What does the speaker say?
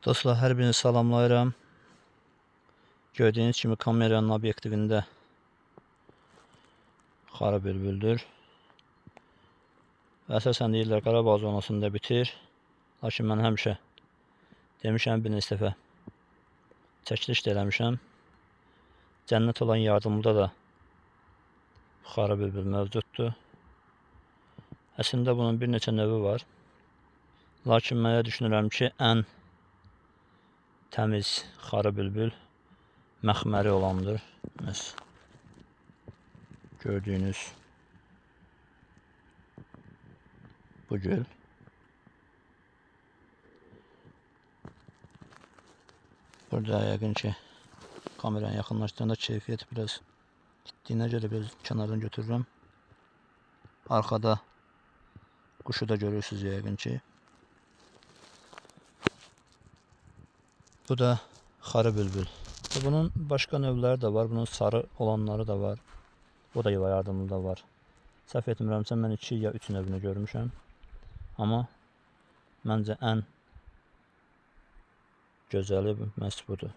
Dostlar, hər birini salamlayıram. Gördüyünüz kimi kameranın obyektivində xarı bülbüldür. Əsasən deyirlər Qarabağ zonasında bitir. Lakin mən həmişə demişəm, bir neçə dəfə çəkiliş də eləmişəm. Cənnət olan yardımda da xarı bülbül mövcuddur. Əslində bunun bir neçə növü var. Lakin mən düşünürəm ki, ən təmiz xarı bülbül məxməri olandır. Gördüyünüz bu gül. Burada yəqin ki kameranı yaxınlaşdığında keyfiyyət biraz gitdiyinə görə biraz kənardan götürürəm. Arkada quşu da görürsünüz yəqin ki. Bu da xarı bülbül. Bunun başqa növləri də var. Bunun sarı olanları da var. O da yuva yardımlı da var. Səhv etmirəmsə mən 2 ya 3 növünü görmüşəm. Amma məncə ən gözəli məhz budur.